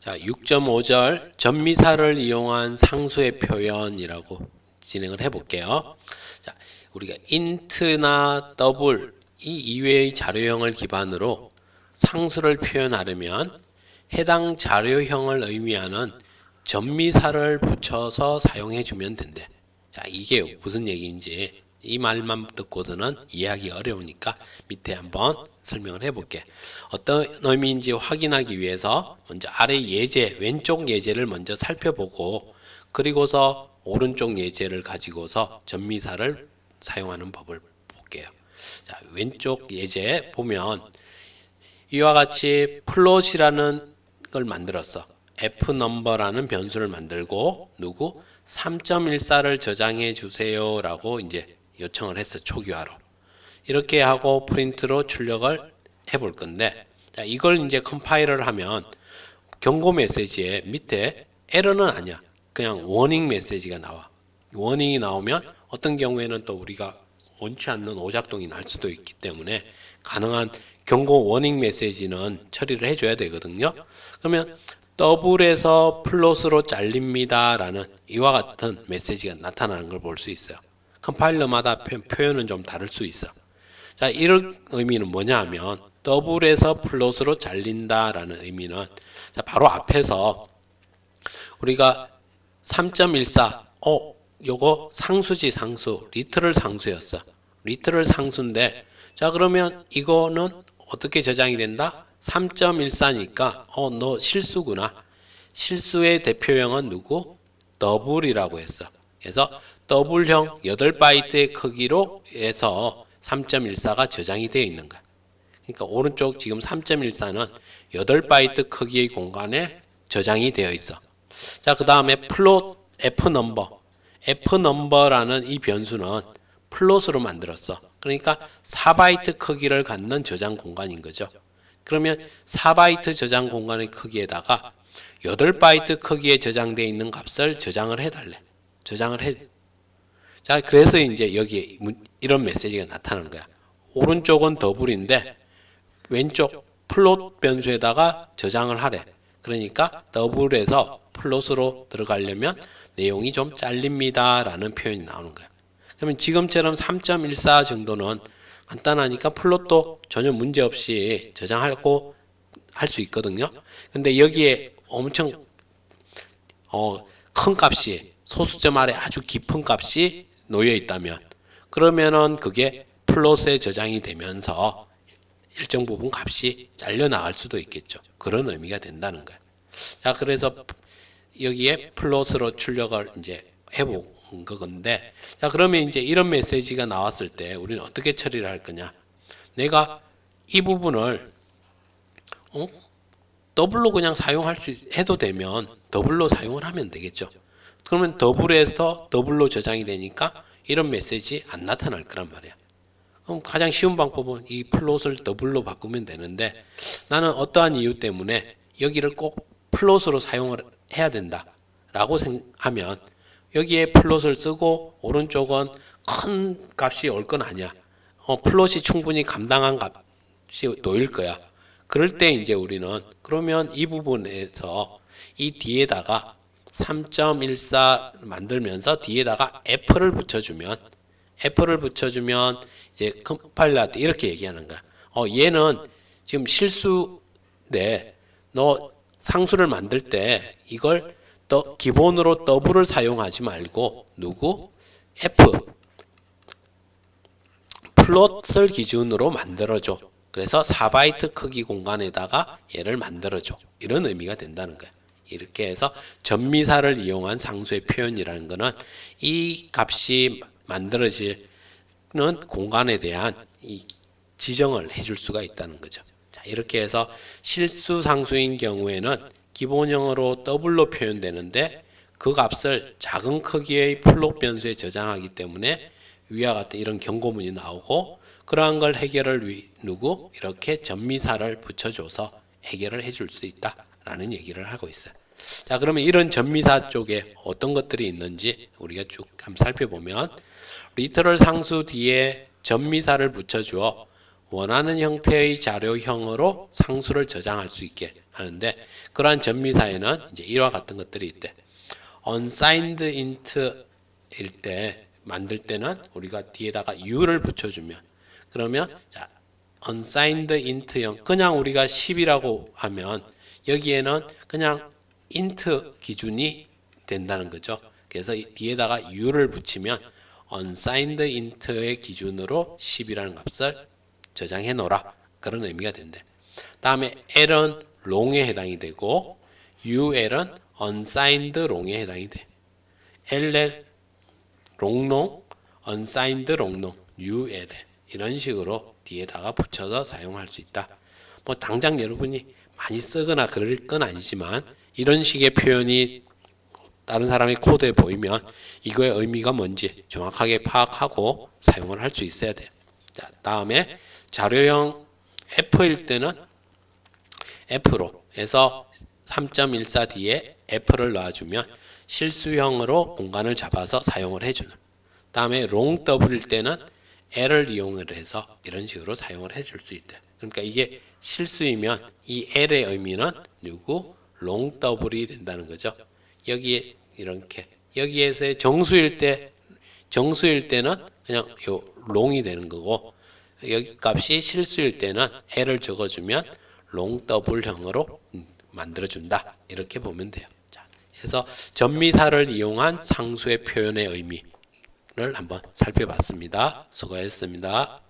자, 6.5절 전미사를 이용한 상수의 표현이라고 진행을 해볼게요. 자, 우리가 int나 double 이 이외의 자료형을 기반으로 상수를 표현하려면 해당 자료형을 의미하는 전미사를 붙여서 사용해주면 된대. 자, 이게 무슨 얘기인지 이 말만 듣고서는 이해하기 어려우니까 밑에 한번 설명을 해볼게. 어떤 의미인지 확인하기 위해서 먼저 아래 예제, 왼쪽 예제를 먼저 살펴보고 그리고서 오른쪽 예제를 가지고서 전미사를 사용하는 법을 볼게요. 자, 왼쪽 예제 보면 이와 같이 플롯이라는 걸 만들었어. fnumber라는 변수를 만들고 누구 3.14를 저장해 주세요 라고 이제 요청을 했어. 초기화로 이렇게 하고 프린트로 출력을 해볼 건데, 자, 이걸 이제 컴파일을 하면 경고 메시지에 밑에 에러는 아니야. 그냥 워닝 메시지가 나와. 워닝이 나오면 어떤 경우에는 또 우리가 원치 않는 오작동이 날 수도 있기 때문에 가능한 경고 워닝 메시지는 처리를 해줘야 되거든요. 그러면 더블에서 플롯으로 잘립니다 라는 이와 같은 메시지가 나타나는 걸 볼 수 있어요. 컴파일러마다 표현은 좀 다를 수 있어. 자, 이런 의미는 뭐냐 하면 더블에서 플롯으로 잘린다 라는 의미는, 자, 바로 앞에서 우리가 3.14 요거 상수지 상수, 리트럴 상수였어. 리트럴 상수인데, 자, 그러면 이거는 어떻게 저장이 된다? 3.14니까 너 실수구나. 실수의 대표형은 누구? 더블이라고 했어. 그래서 더블형 8바이트의 크기로 해서 3.14가 저장이 되어 있는 거야. 그러니까 오른쪽 지금 3.14는 8바이트 크기의 공간에 저장이 되어 있어. 자, 그 다음에 플롯 fnumber. fnumber라는 이 변수는 플롯으로 만들었어. 그러니까 4바이트 크기를 갖는 저장 공간인 거죠. 그러면 4바이트 저장 공간의 크기에다가 8바이트 크기에 저장되어 있는 값을 저장을 해달래. 저장을 해. 자, 그래서 이제 여기에 이런 메시지가 나타나는 거야. 오른쪽은 더블인데 왼쪽 플롯 변수에다가 저장을 하래. 그러니까 더블에서 플롯으로 들어가려면 내용이 좀 잘립니다 라는 표현이 나오는 거야. 그러면 지금처럼 3.14 정도는 간단하니까 플롯도 전혀 문제없이 저장하고 할 수 있거든요. 근데 여기에 엄청 큰 값이 소수점 아래 아주 깊은 값이 놓여 있다면 그러면은 그게 플롯에 저장이 되면서 일정 부분 값이 잘려 나갈 수도 있겠죠. 그런 의미가 된다는 거예요. 자, 그래서 여기에 플롯으로 출력을 이제 해본 거건데, 자, 그러면 이제 이런 메시지가 나왔을 때 우리는 어떻게 처리를 할 거냐? 내가 이 부분을 더블로 그냥 사용할 수 해도 되면 더블로 사용을 하면 되겠죠. 그러면 더블에서 더블로 저장이 되니까 이런 메시지 안 나타날 거란 말이야. 그럼 가장 쉬운 방법은 이 플롯을 더블로 바꾸면 되는데, 나는 어떠한 이유 때문에 여기를 꼭 플롯으로 사용을 해야 된다 라고 생각하면 여기에 플롯을 쓰고 오른쪽은 큰 값이 올 건 아니야. 플롯이 충분히 감당한 값이 놓일 거야. 그럴 때 이제 우리는 그러면 이 부분에서 이 뒤에다가 3.14 만들면서 뒤에다가 F를 붙여주면 이제 컴파일러한테 이렇게 얘기하는 거야. 얘는 지금 실수인데 너 상수를 만들 때 이걸 기본으로 더블을 사용하지 말고 누구? F 플롯을 기준으로 만들어줘. 그래서 4바이트 크기 공간에다가 얘를 만들어줘. 이런 의미가 된다는 거야. 이렇게 해서 전미사를 이용한 상수의 표현이라는 것은 이 값이 만들어지는 공간에 대한 이 지정을 해줄 수가 있다는 거죠. 자, 이렇게 해서 실수 상수인 경우에는 기본형으로 더블로 표현되는데 그 값을 작은 크기의 플롯 변수에 저장하기 때문에 위와 같은 이런 경고문이 나오고, 그러한 걸 해결을 누구? 이렇게 전미사를 붙여줘서 해결을 해줄 수 있다라는 얘기를 하고 있어요. 자, 그러면 이런 전미사 쪽에 어떤 것들이 있는지 우리가 쭉 한번 살펴보면, 리터럴 상수 뒤에 전미사를 붙여주어 원하는 형태의 자료형으로 상수를 저장할 수 있게 하는데, 그러한 전미사에는 이제 이와 같은 것들이 있대. unsigned int일 때 만들 때는 우리가 뒤에다가 u를 붙여주면, 그러면 자, unsigned int형 그냥 우리가 10이라고 하면 여기에는 그냥 int 기준이 된다는 거죠. 그래서 뒤에다가 u를 붙이면 unsigned int의 기준으로 10이라는 값을 저장해 놓으라, 그런 의미가 된대. 다음에 L은 long에 해당이 되고 UL은 unsigned long에 해당이 돼. LL 롱롱, unsigned 롱롱, ULL 이런 식으로 뒤에다가 붙여서 사용할 수 있다. 뭐 당장 여러분이 많이 쓰거나 그럴 건 아니지만 이런 식의 표현이 다른 사람의 코드에 보이면 이거의 의미가 뭔지 정확하게 파악하고 사용을 할 수 있어야 돼요. 자, 다음에 자료형 F일 때는 F로 해서 3.14 뒤에 F를 넣어주면 실수형으로 공간을 잡아서 사용을 해주는. 다음에 long W일 때는 L을 이용을 해서 이런 식으로 사용을 해줄 수 있다. 그러니까 이게 실수이면 이 L의 의미는 누구? long W이 된다는 거죠. 여기에 이렇게 여기에서의 정수일 때는 그냥 요 long이 되는 거고, 여기 값이 실수일 때는 L을 적어주면 long W형으로 만들어준다, 이렇게 보면 돼요. 자, 그래서 전미사를 이용한 상수의 표현의 의미를 한번 살펴봤습니다. 수고했습니다.